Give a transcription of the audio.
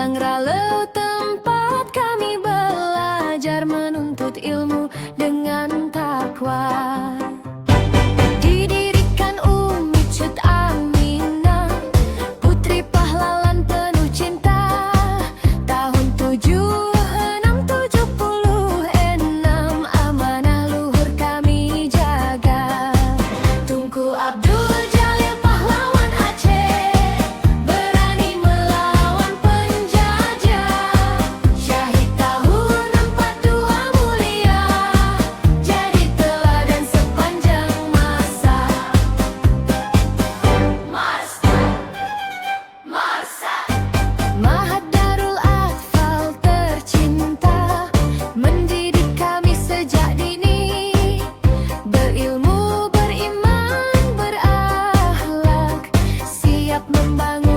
Langrale tempat kami belajar menuntut ilmu dengan takwa. Didirikan Umi Cut Aminah, putri pahlawan penuh cinta. Tahun 7676, amanah luhur kami jaga. Tunku Abdul Jalil pahlawan Aceh, berani melawan penjajah. Syahid tahun 42 mulia, jadi teladan sepanjang masa. Ma'had Darul Atfal tercinta, mendidik kami sejak dini. Berilmu, beriman, berakhlak, siap membangun